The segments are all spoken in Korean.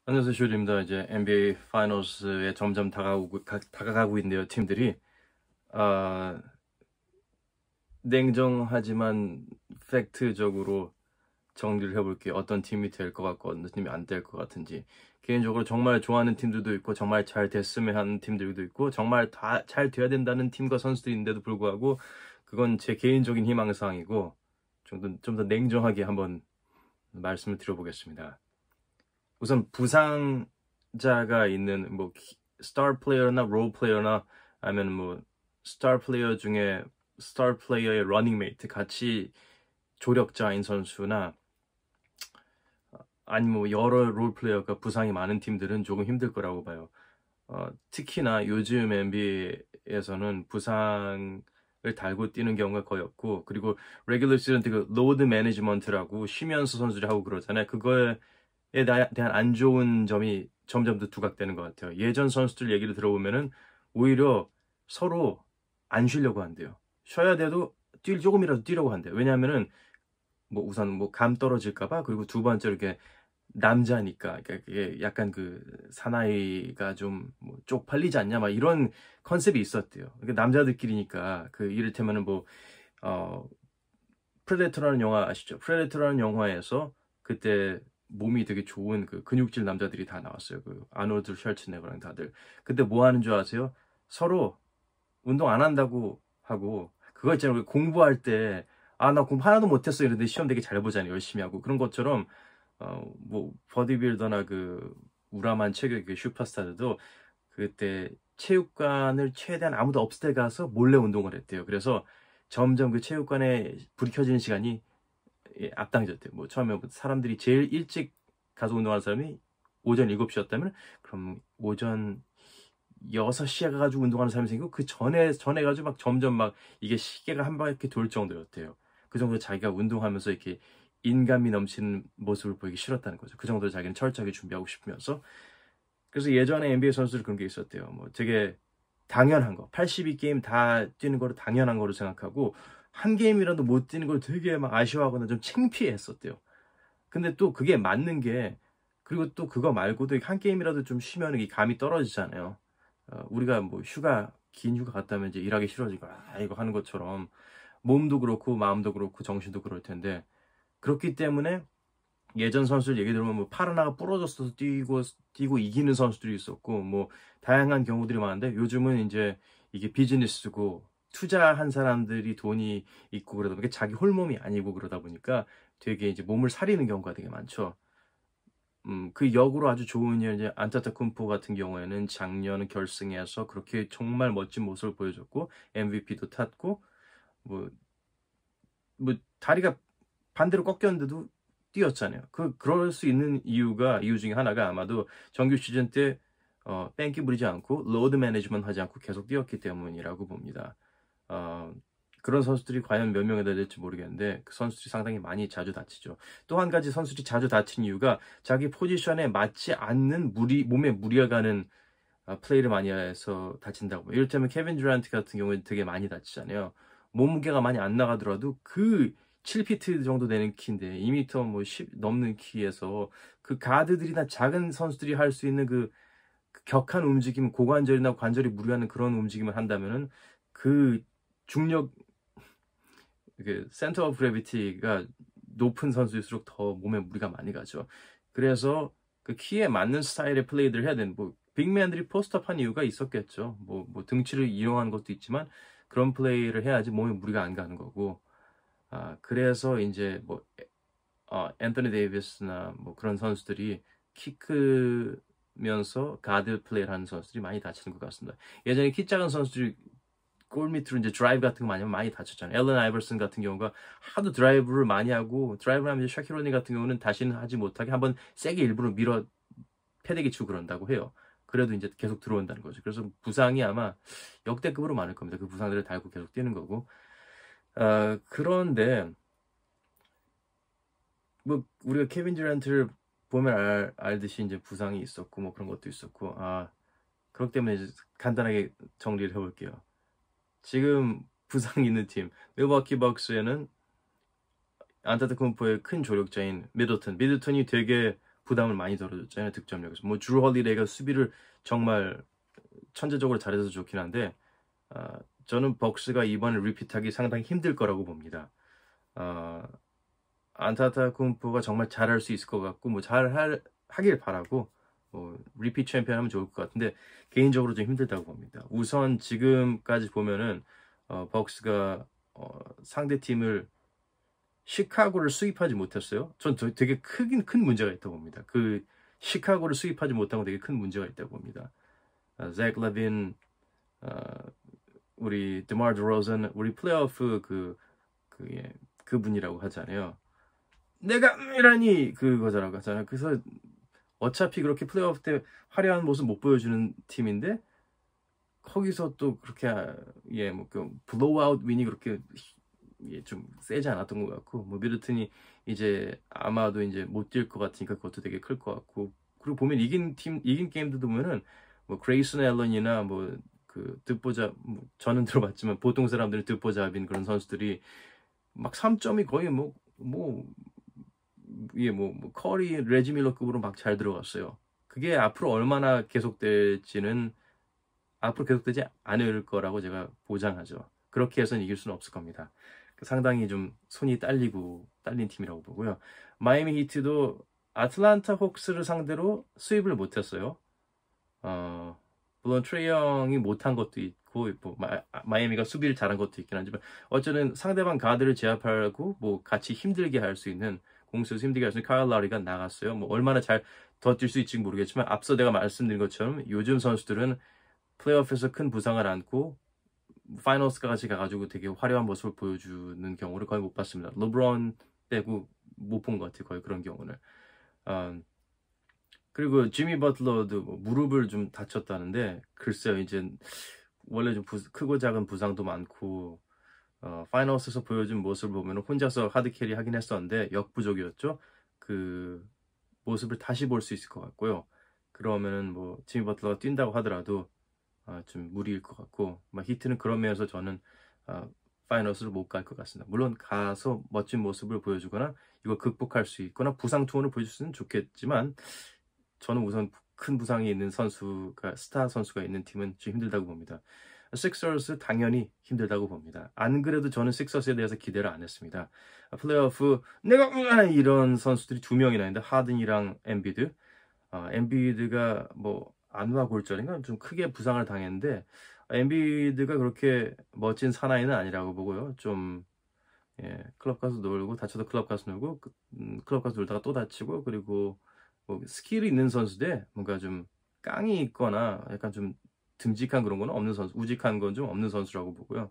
안녕하세요, 슈리입니다. 이제 NBA 파이널스에 점점 다가가고 있는데요, 팀들이. 아, 냉정하지만 팩트적으로 정리를 해볼게요. 어떤 팀이 될 것 같고, 어떤 팀이 안 될 것 같은지. 개인적으로 정말 좋아하는 팀들도 있고, 정말 잘 됐으면 하는 팀들도 있고, 정말 다 잘 돼야 된다는 팀과 선수들인데도 불구하고, 그건 제 개인적인 희망사항이고, 좀 더 냉정하게 한번 말씀을 드려보겠습니다. 우선 부상자가 있는 뭐 스타 플레이어나 롤 플레이어나 아니면 뭐 스타 플레이어 중에 스타 플레이어의 러닝 메이트 같이 조력자인 선수나 아니면 뭐 여러 롤 플레이어가 부상이 많은 팀들은 조금 힘들 거라고 봐요. 특히나 요즘 NBA에서는 부상을 달고 뛰는 경우가 거의 없고, 그리고 레귤러 시즌 때 그 로드 매니지먼트라고 쉬면서 선수들이 하고 그러잖아요. 그거에 대한 안 좋은 점이 점점 더 두각되는 것 같아요. 예전 선수들 얘기를 들어보면은 오히려 서로 안 쉬려고 한대요. 쉬어야 돼도 조금이라도 뛰려고 한대요. 왜냐하면은 뭐 우선 뭐 감 떨어질까 봐, 그리고 두 번째로 이렇게 남자니까, 그러니까 그게 약간 그 사나이가 좀뭐 쪽팔리지 않냐 막 이런 컨셉이 있었대요. 그러니까 남자들끼리니까 그 이를테면은 어 프레데터라는 영화 아시죠? 프레데터라는 영화에서 그때 몸이 되게 좋은 그 근육질 남자들이 다 나왔어요. 그 아놀드 슈왈츠네거랑 다들. 그때 뭐 하는 줄 아세요? 서로 운동 안 한다고 하고, 그거 있잖아요. 그 공부할 때 나 공부 하나도 못했어 이런데 시험 되게 잘 보잖아요. 열심히 하고. 그런 것처럼 뭐 버디빌더나 그 우라만 체격의 그 슈퍼스타들도 그때 체육관을 최대한 아무도 없을 때 가서 몰래 운동을 했대요. 그래서 점점 그 체육관에 불이 켜지는 시간이 앞당겨졌대요. 뭐 처음에 사람들이 제일 일찍 가서 운동하는 사람이 오전 7시였다면, 그럼 오전 6시에 가가지고 운동하는 사람이 생기고, 그 전에 가지고 막 점점 막 이게 시계가 한 바퀴 돌 정도였대요. 그 정도로 자기가 운동하면서 이렇게 인간미 넘치는 모습을 보이기 싫었다는 거죠. 그 정도로 자기는 철저하게 준비하고 싶으면서. 그래서 예전에 NBA 선수들 그런 게 있었대요. 뭐 되게 당연한 거, 82게임 다 뛰는 거를 당연한 거로 생각하고, 한 게임이라도 못 뛰는 걸 되게 막 아쉬워하거나 좀 창피해 했었대요. 근데 또 그게 맞는 게, 그리고 또 그거 말고도 한 게임이라도 좀 쉬면 이 감이 떨어지잖아요. 우리가 뭐 긴 휴가 갔다 면 이제 일하기 싫어지고, 이거 하는 것처럼 몸도 그렇고 마음도 그렇고 정신도 그럴 텐데, 그렇기 때문에 예전 선수들 얘기 들으면 뭐 팔 하나가 부러졌어서 뛰고 이기는 선수들이 있었고, 뭐 다양한 경우들이 많은데, 요즘은 이제 이게 비즈니스고 투자한 사람들이 돈이 있고 그러다 보니까 자기 홀몸이 아니고 그러다 보니까 되게 이제 몸을 사리는 경우가 되게 많죠. 그 역으로 아주 좋은 일, 이제 안타타쿤포 같은 경우에는 작년 결승에서 그렇게 정말 멋진 모습을 보여줬고 MVP도 탔고, 뭐, 뭐 다리가 반대로 꺾였는데도 뛰었잖아요. 그럴 수 있는 이유 중에 하나가 아마도 정규 시즌 때 뺑기 부리지 않고 로드 매니지먼트 하지 않고 계속 뛰었기 때문이라고 봅니다. 어, 그런 선수들이 과연 몇 명이나 될지 모르겠는데, 그 선수들이 상당히 많이 자주 다치죠. 또 한 가지 선수들이 자주 다친 이유가 자기 포지션에 맞지 않는 몸에 무리가 가는 플레이를 많이 해서 다친다고. 이를테면 케빈 듀란트 같은 경우는 되게 많이 다치잖아요. 몸무게가 많이 안 나가더라도 그 7피트 정도 되는 키인데 2미터 뭐 10 넘는 키에서 그 가드들이나 작은 선수들이 할 수 있는 그 격한 움직임, 고관절이나 관절이 무리하는 그런 움직임을 한다면은 그 중력, 그 센터 오브 그래비티가 높은 선수일수록 더 몸에 무리가 많이 가죠. 그래서 그 키에 맞는 스타일의 플레이들을 해야 되는, 뭐 빅맨들이 포스트업한 이유가 있었겠죠. 뭐 등치를 이용한 것도 있지만 그런 플레이를 해야지 몸에 무리가 안 가는 거고. 그래서 이제 뭐 앤서니 데이비스나 뭐 그런 선수들이 키 크면서 가드 플레이를 하는 선수들이 많이 다치는 것 같습니다. 예전에 키 작은 선수들이 골 밑으로 이제 드라이브 같은 거 많이 하면 많이 다쳤잖아요. 앨런 아이버슨 같은 경우가 하도 드라이브를 많이 하고, 드라이브를 하면 이제 샤키로니 같은 경우는 다시는 하지 못하게 한번 세게 일부러 밀어 패대기 치고 그런다고 해요. 그래도 이제 계속 들어온다는 거죠. 그래서 부상이 아마 역대급으로 많을 겁니다. 그 부상들을 달고 계속 뛰는 거고. 그런데 뭐 우리가 케빈 듀란트를 보면 알듯이 이제 부상이 있었고 뭐 그런 것도 있었고, 그렇기 때문에 이제 간단하게 정리를 해볼게요. 지금 부상이 있는 팀 밀워키 벅스에는 안타타쿤포의 큰 조력자인 미들턴이 되게 부담을 많이 덜어줬잖아요. 득점력에서. 뭐 주루 홀리데이가 수비를 정말 천재적으로 잘해서 좋긴 한데 저는 벅스가 이번에 리핏하기 상당히 힘들 거라고 봅니다. 안타타쿤프가 정말 잘할 수 있을 것 같고 뭐 하길 바라고 리핏 챔피언 하면 좋을 것 같은데 개인적으로 좀 힘들다고 봅니다. 우선 지금까지 보면은 벅스가 상대 팀을 시카고를 수입하지 못했어요. 전 되게 큰 문제가 있다고 봅니다. 그 시카고를 수입하지 못한 건 되게 큰 문제가 있다고 봅니다. 잭 레빈, 우리 드마르 드로즌, 우리 플레이오프 그분이라고 하잖아요. 내가 이라니 그거라고 하잖아요. 그래서 어차피 그렇게 플레이오프 때 화려한 모습 못 보여주는 팀인데 거기서 또 그렇게 그 블로우아웃 윈이 그렇게 좀 세지 않았던 것 같고 뭐 미드튼이 이제 아마도 이제 못 뛸 것 같으니까 그것도 되게 클 것 같고 그리고 보면 이긴 게임들도 보면은 뭐 그레이슨 앨런이나 뭐 그 듣보잡 저는 들어봤지만 보통 사람들은 듣보잡인 그런 선수들이 막 3점이 거의 뭐 커리, 레지 밀러급으로 막 잘 들어갔어요. 그게 앞으로 얼마나 계속될지는 앞으로 계속되지 않을 거라고 제가 보장하죠. 그렇게 해서는 이길 수는 없을 겁니다. 상당히 좀 손이 딸린 팀이라고 보고요. 마이애미 히트도 아틀란타 혹스를 상대로 수입을 못했어요. 물론 트레이 형이 못한 것도 있고 뭐 마이애미가 수비를 잘한 것도 있긴 하지만 어쨌든 상대방 가드를 제압하고 뭐 같이 힘들게 할 수 있는 공수에서 힘들게 할 수 있는 카일 라우리가 나갔어요. 뭐 얼마나 잘 더 뛸 수 있을지 모르겠지만 앞서 내가 말씀드린 것처럼 요즘 선수들은 플레이오프에서 큰 부상을 안고 파이널스까지 가가지고 되게 화려한 모습을 보여주는 경우를 거의 못 봤습니다. 르브론 빼고 못 본 것 같아요. 거의 그런 경우는. 그리고 지미 버틀러도 뭐 무릎을 좀 다쳤다는데 글쎄요. 이제 원래 좀 크고 작은 부상도 많고 파이널스에서 보여준 모습을 보면 혼자서 하드캐리 하긴 했었는데 역부족이었죠. 그 모습을 다시 볼 수 있을 것 같고요. 그러면은 뭐 지미 버틀러가 뛴다고 하더라도 좀 무리일 것 같고 히트는 그런 면에서 저는 파이널스를 못 갈 것 같습니다. 물론 가서 멋진 모습을 보여주거나 이걸 극복할 수 있거나 부상 투혼을 보여줬으면 좋겠지만 저는 우선 큰 부상이 있는 선수가 스타 선수가 있는 팀은 좀 힘들다고 봅니다. 식서스 당연히 힘들다고 봅니다. 안 그래도 저는 식서스에 대해서 기대를 안 했습니다. 플레이오프 내가 이런 선수들이 2명이나 있는데 하든이랑 엠비드 엠비드가 뭐 안마 골절인가 좀 크게 부상을 당했는데 엠비드가 그렇게 멋진 사나이는 아니라고 보고요. 좀 클럽 가서 놀고 다쳐도 클럽 가서 놀고 클럽 가서 놀다가 또 다치고 그리고 뭐 스킬이 있는 선수인데 뭔가 좀 깡이 있거나 약간 좀 듬직한 그런 거는 없는 선수, 우직한 건 좀 없는 선수라고 보고요.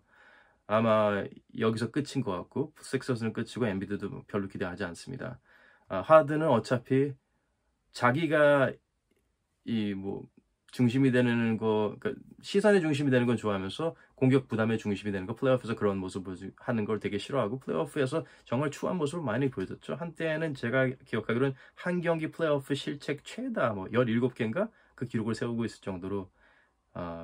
아마 여기서 끝인 것 같고 섹서스는 끝이고 엠비드도 별로 기대하지 않습니다. 하드는 어차피 자기가 뭐 중심이 되는 거, 그러니까 시선의 중심이 되는 건 좋아하면서 공격 부담의 중심이 되는 거, 플레이오프에서 그런 모습을 하는 걸 되게 싫어하고 플레이오프에서 정말 추한 모습을 많이 보여줬죠. 한때는 제가 기억하기로는 한 경기 플레이오프 실책 최다 뭐 17개인가 그 기록을 세우고 있을 정도로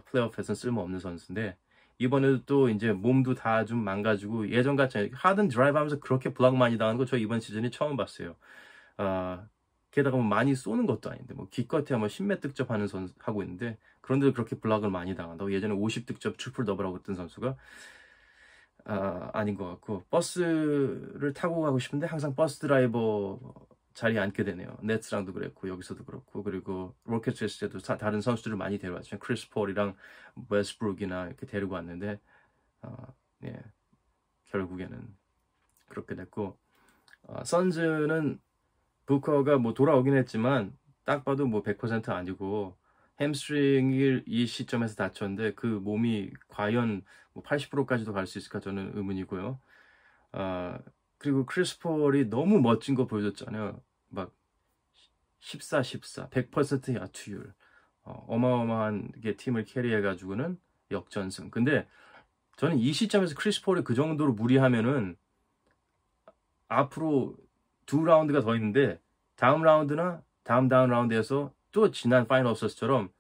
플레이오프에서는 쓸모없는 선수인데 이번에도 또 이제 몸도 다 좀 망가지고 예전 같지 않아요. 하든 드라이브 하면서 그렇게 블락 많이 당하는 거 저 이번 시즌에 처음 봤어요. 게다가 뭐 많이 쏘는 것도 아닌데 뭐 기껏해야 뭐 10몇 득점하는 선수 하고 있는데 그런데도 그렇게 블락을 많이 당한다고 예전에 50득점 트리플 더블하고 있던 선수가 아닌 것 같고 버스를 타고 가고 싶은데 항상 버스 드라이버 자리에 앉게 되네요. 넷스랑도 그랬고 여기서도 그렇고 그리고 로켓츠에서 때도 다른 선수들을 많이 데려왔죠. 크리스 폴이랑 웨스브룩이나 이렇게 데리고 왔는데 결국에는 그렇게 됐고 선즈는 부커가 뭐 돌아오긴 했지만 딱 봐도 뭐 100% 아니고 햄스트링을 이 시점에서 다쳤는데 그 몸이 과연 뭐 80%까지도 갈 수 있을까 저는 의문이고요. 그리고 크리스 폴이 너무 멋진 거 보여줬잖아요. 막 14, 100% 야투율 어마어마하게 팀을 캐리해가지고는 역전승. 근데 저는 이 시점에서 크리스 폴이 그 정도로 무리하면은 앞으로 2라운드가 더 있는데 다음 라운드나 다음 라운드에서 또 지난 파이널스처럼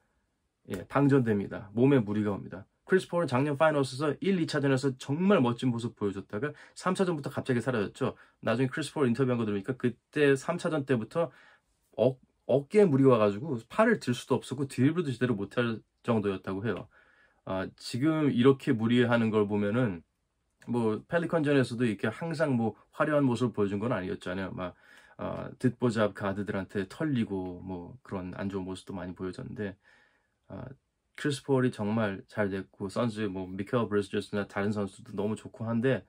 방전됩니다. 몸에 무리가 옵니다. 크리스 폴은 작년 파이널스에서 1, 2차전에서 정말 멋진 모습 보여줬다가 3차전부터 갑자기 사라졌죠. 나중에 크리스 폴 인터뷰한 거 들으니까 그때 3차전 때부터 어깨에 무리 와가지고 팔을 들 수도 없었고 드리블도 제대로 못할 정도였다고 해요. 지금 이렇게 무리하는 걸 보면은 뭐 펠리컨전에서도 이렇게 항상 뭐 화려한 모습을 보여준 건 아니었잖아요. 막 듣보잡 가드들한테 털리고 뭐 그런 안 좋은 모습도 많이 보여줬는데 크리스 폴이 정말 잘 됐고 선수 뭐 미켈 브리즈저스나 다른 선수도 너무 좋고 한데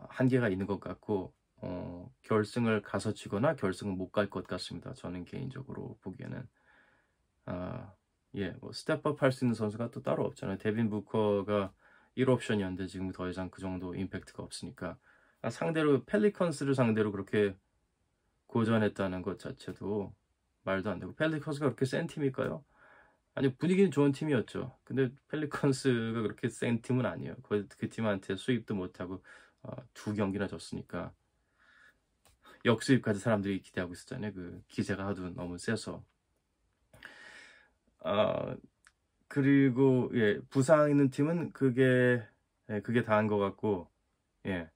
한계가 있는 것 같고 결승을 가서 지거나 결승은 못 갈 것 같습니다. 저는 개인적으로 보기에는 예, 뭐 스텝업 할 수 있는 선수가 또 따로 없잖아요. 데빈 부커가 1옵션이었는데 지금 더 이상 그 정도 임팩트가 없으니까 상대로 펠리컨스를 상대로 그렇게 고전했다는 것 자체도 말도 안 되고 펠리컨스가 그렇게 센 팀일까요? 아니 분위기는 좋은 팀이었죠. 근데 펠리컨스가 그렇게 센 팀은 아니에요. 그 팀한테 수입도 못하고 2경기나 졌으니까 역수입까지 사람들이 기대하고 있었잖아요. 그 기세가 하도 너무 세서. 그리고 예, 부상 있는 팀은 그게 다인 것 같고 예.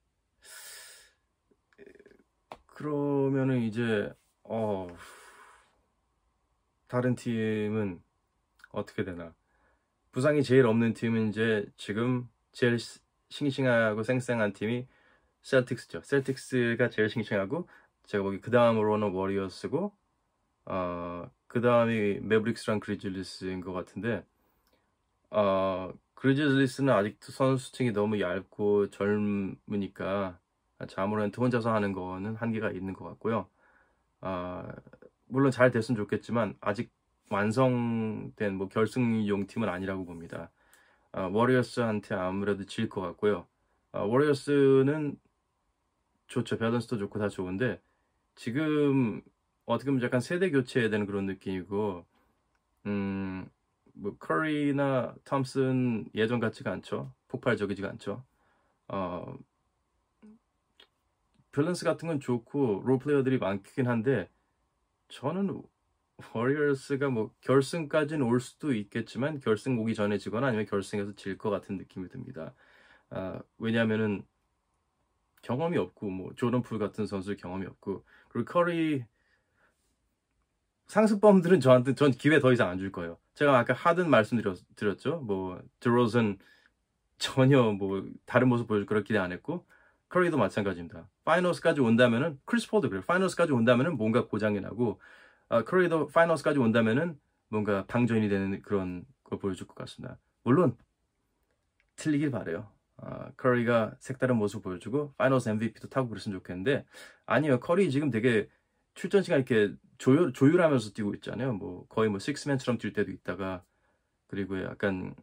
그러면은 이제 다른 팀은 어떻게 되나? 부상이 제일 없는 팀은 이제 지금 제일 싱싱하고 쌩쌩한 팀이 셀틱스죠. 셀틱스가 제일 싱싱하고 제가 보기 그 다음으로는 워리어스고 그 다음이 매브릭스랑 그리즐리스인 것 같은데 그리즐리스는 아직도 선수층이 너무 얇고 젊으니까 자모란트 혼자서 하는 거는 한계가 있는 것 같고요. 물론 잘 됐으면 좋겠지만 아직 완성된 뭐 결승용 팀은 아니라고 봅니다. 워리어스한테 아무래도 질 것 같고요. 워리어스는 좋죠. 밸런스도 좋고 다 좋은데 지금 어떻게 보면 약간 세대 교체해야 되는 그런 느낌이고 뭐 커리나 톰슨 예전 같지가 않죠. 폭발적이지가 않죠. 밸런스 같은 건 좋고 롤플레이어들이 많긴 한데 저는 워리어스가 뭐 결승까지는 올 수도 있겠지만 결승 오기 전에 지거나 아니면 결승에서 질 것 같은 느낌이 듭니다. 왜냐하면은 경험이 없고 뭐 조던 풀 같은 선수 경험이 없고 그리고 커리 상습범들은 전 기회 더 이상 안 줄 거예요. 제가 아까 하든 말씀드렸죠. 뭐 드로즌 전혀 뭐 다른 모습 보여줄 거라 기대 안 했고 커리도 마찬가지입니다. 파이널스까지 온다면은 크리스 폴도 그래요. 파이널스까지 온다면은 뭔가 고장이 나고 커리도 파이널스까지 온다면은 뭔가 방전이 되는 그런 걸 보여줄 것 같습니다. 물론 틀리길 바래요. 커리가 색다른 모습 보여주고 파이널스 MVP도 타고 그랬으면 좋겠는데 아니요. 커리 지금 되게 출전 시간 이렇게 조율하면서 뛰고 있잖아요. 뭐 거의 뭐 식스맨처럼 뛸 때도 있다가 그리고 약간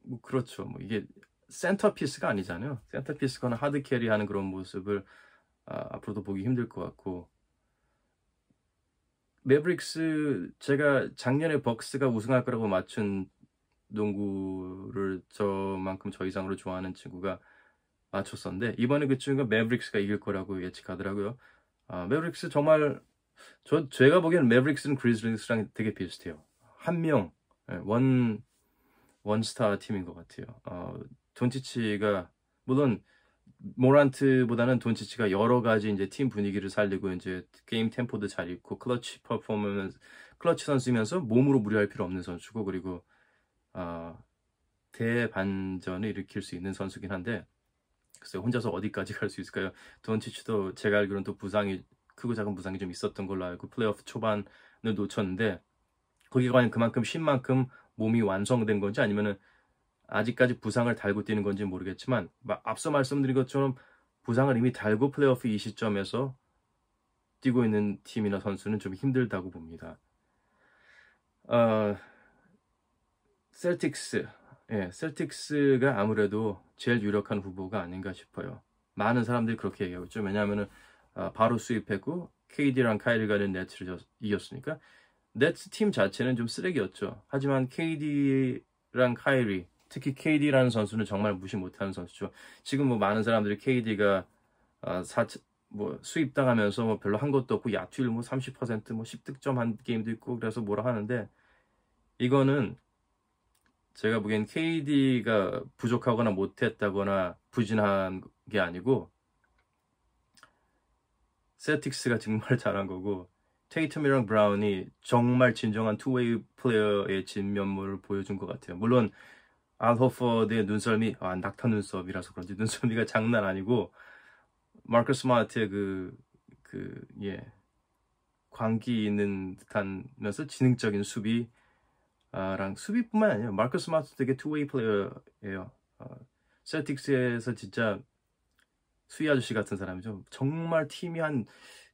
뭐 그렇죠. 뭐 이게 센터피스가 아니잖아요. 센터피스거나 하드 캐리하는 그런 모습을 앞으로도 보기 힘들 것 같고 매브릭스 제가 작년에 벅스가 우승할 거라고 맞춘 농구를 저만큼 저 이상으로 좋아하는 친구가 맞췄었는데 이번에 그 친구가 매브릭스가 이길 거라고 예측하더라고요. 매브릭스 정말 제가 보기에는 매브릭스는 그리즐리스랑 되게 비슷해요. 한 명, 원스타 팀인 것 같아요. 돈치치가 물론 모란트보다는 돈치치가 여러 가지 이제 팀 분위기를 살리고 이제 게임 템포도 잘 있고 클러치 퍼포먼스, 클러치 선수이면서 몸으로 무리할 필요 없는 선수고 그리고 대반전을 일으킬 수 있는 선수긴 한데 글쎄 혼자서 어디까지 갈 수 있을까요? 돈치치도 제가 알기로는 또 부상이 크고 작은 부상이 좀 있었던 걸로 알고 플레이오프 초반을 놓쳤는데 거기가 과연 그만큼 쉰 만큼 몸이 완성된 건지 아니면은 아직까지 부상을 달고 뛰는 건지 모르겠지만 앞서 말씀드린 것처럼 부상을 이미 달고 플레이오프 이 시점에서 뛰고 있는 팀이나 선수는 좀 힘들다고 봅니다. 셀틱스, 셀틱스가 아무래도 제일 유력한 후보가 아닌가 싶어요. 많은 사람들이 그렇게 얘기하고 있죠. 왜냐하면은 바로 수입했고 KD랑 카이리가 된 네츠를 이겼으니까 네츠 팀 자체는 좀 쓰레기였죠. 하지만 KD랑 카이리 특히 KD라는 선수는 정말 무시 못하는 선수죠. 지금 뭐 많은 사람들이 KD가 뭐 수입당하면서 뭐 별로 한 것도 없고 야투율 뭐 30%뭐 10득점 한 게임도 있고 그래서 뭐라 하는데 이거는 제가 보기엔 KD가 부족하거나 못했다거나 부진한 게 아니고 셀틱스가 정말 잘한 거고 테이텀이랑 브라운이 정말 진정한 투웨이 플레이어의 진면모를 보여준 것 같아요. 물론 알 호퍼드의 눈썰미 낙타 눈썹이라서 그런지 눈썰미가 장난 아니고 마커스 스마트의 광기 있는 듯하면서 지능적인 수비랑 수비뿐만 아니라 마커스 스마트 되게 투웨이 플레이어예요. 셀틱스에서 진짜 수희 아저씨 같은 사람이죠. 정말 팀이 한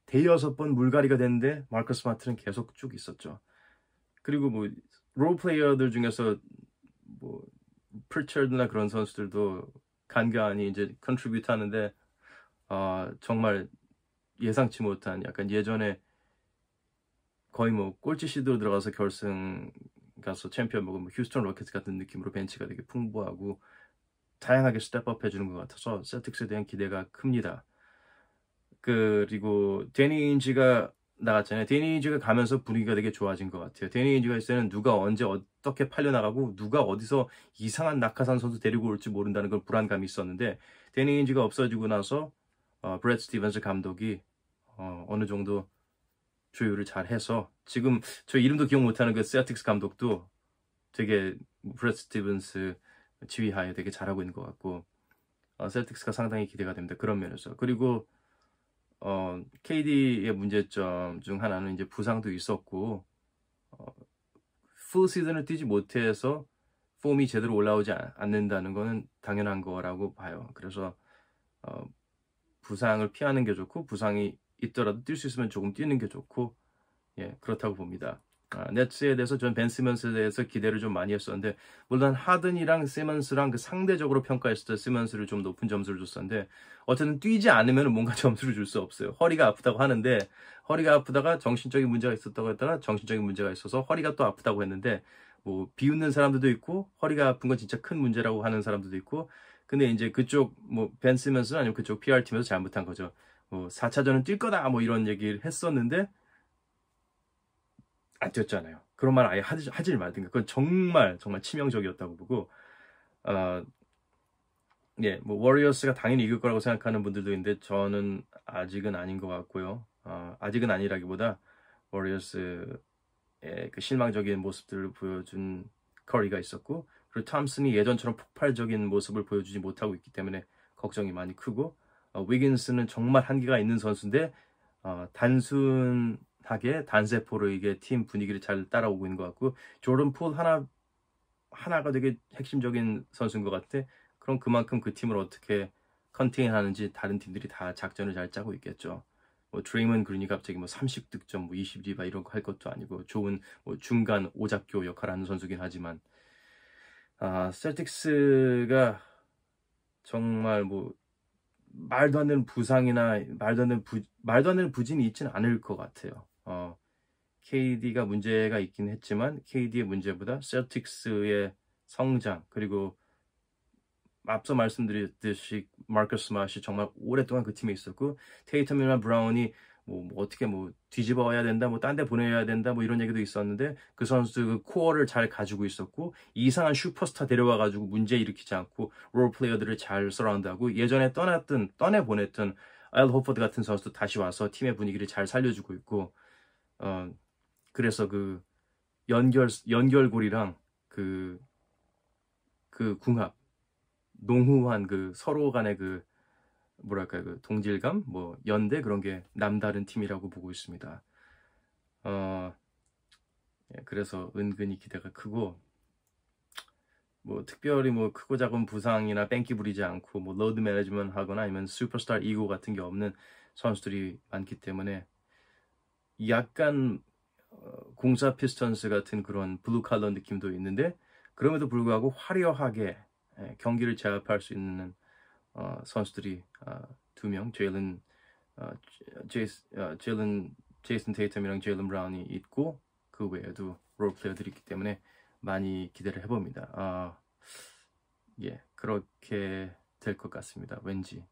대여섯 번 물갈이가 됐는데 마커스 스마트는 계속 쭉 있었죠. 그리고 뭐 롤 플레이어들 중에서 뭐 프리처드나 그런 선수들도 간간히 이제 컨트리뷰트 하는데 정말 예상치 못한 약간 예전에 거의 뭐 꼴찌 시드로 들어가서 결승 가서 챔피언 먹은 뭐 휴스턴 로켓츠 같은 느낌으로 벤치가 되게 풍부하고 다양하게 스텝업 해주는 것 같아서 셀틱스에 대한 기대가 큽니다. 그리고 데니 인지가 나갔잖아요. 데니 인지가 가면서 분위기가 되게 좋아진 것 같아요. 데니 인지가 있을 때는 누가 언제 어떻게 팔려나가고 누가 어디서 이상한 낙하산 선수 데리고 올지 모른다는 그런 불안감이 있었는데 데니 인지가 없어지고 나서 브렛 스티븐스 감독이 어느 정도 조율을 잘 해서 지금 저 이름도 기억 못하는 그 셀틱스 감독도 되게 브렛 스티븐스 지휘하에 되게 잘하고 있는 것 같고 셀틱스가 상당히 기대가 됩니다. 그런 면에서. 그리고 KD의 문제점 중 하나는 이제 부상도 있었고 풀 시즌을 뛰지 못해서 폼이 제대로 올라오지 않는다는 거는 당연한 거라고 봐요. 그래서 부상을 피하는 게 좋고 부상이 있더라도 뛸 수 있으면 조금 뛰는 게 좋고 그렇다고 봅니다. 넷스에 대해서 전 벤 시먼스에 대해서 기대를 좀 많이 했었는데 물론 하든이랑 시먼스랑 그 상대적으로 평가했을 때 시먼스를 좀 높은 점수를 줬었는데 어쨌든 뛰지 않으면 뭔가 점수를 줄 수 없어요. 허리가 아프다고 하는데 허리가 아프다가 정신적인 문제가 있었다고 했다가 정신적인 문제가 있어서 허리가 또 아프다고 했는데 뭐 비웃는 사람들도 있고 허리가 아픈 건 진짜 큰 문제라고 하는 사람들도 있고 근데 이제 그쪽 뭐 벤 시먼스는 아니면 그쪽 PR팀에서 잘못한 거죠. 뭐 4차전은 뛸 거다 뭐 이런 얘기를 했었는데 안 뛰었잖아요. 그런 말 아예 하질 말든가. 그건 정말 치명적이었다고 보고 뭐 워리어스가 당연히 이길 거라고 생각하는 분들도 있는데 저는 아직은 아닌 것 같고요. 아직은 아니라기보다 워리어스의 그 실망적인 모습들을 보여준 커리가 있었고 그리고 탐슨이 예전처럼 폭발적인 모습을 보여주지 못하고 있기 때문에 걱정이 많이 크고 위긴스는 정말 한계가 있는 선수인데 단순하게 단세포로 이게 팀 분위기를 잘 따라오고 있는 것 같고 조던 폴 하나가 되게 핵심적인 선수인 것 같아. 그럼 그만큼 그 팀을 어떻게 컨테인하는지 다른 팀들이 다 작전을 잘 짜고 있겠죠. 뭐 드레이먼 그린이 갑자기 뭐 30득점, 뭐 20리바 이런 거 할 것도 아니고 좋은 뭐 중간 오작교 역할하는 선수긴 하지만 셀틱스가 정말 뭐 말도 안 되는 부상이나 말도 안 되는 부진이 있지는 않을 것 같아요. KD가 문제가 있긴 했지만 KD의 문제보다 셀틱스의 성장 그리고 앞서 말씀드렸듯이 마커스 스마트이 정말 오랫동안 그 팀에 있었고 테이텀이나 브라운이 뭐 어떻게 뭐 뒤집어야 된다 뭐 딴 데 보내야 된다 뭐 이런 얘기도 있었는데 그 선수 그 코어를 잘 가지고 있었고 이상한 슈퍼스타 데려와 가지고 문제 일으키지 않고 롤 플레이어들을 잘 서라운드하고 예전에 떠내보냈던 알 호퍼드 같은 선수도 다시 와서 팀의 분위기를 잘 살려주고 있고 그래서 그 연결고리랑 그 궁합 농후한 그 서로 간의 그 뭐랄까요 그 동질감 뭐 연대 그런 게 남다른 팀이라고 보고 있습니다. 그래서 은근히 기대가 크고 뭐 특별히 뭐 크고 작은 부상이나 뺑기 부리지 않고 뭐 로드 매니지먼트 하거나 아니면 슈퍼스타 이고 같은 게 없는 선수들이 많기 때문에 약간 공사 피스턴스 같은 그런 블루 칼러 느낌도 있는데 그럼에도 불구하고 화려하게 경기를 제압할 수 있는 선수들이 두 명, 제이슨 테이텀이랑 제일런 브라운이 있고 그 외에도 롤 플레이어들이 있기 때문에 많이 기대를 해봅니다. 그렇게 될 것 같습니다. 왠지.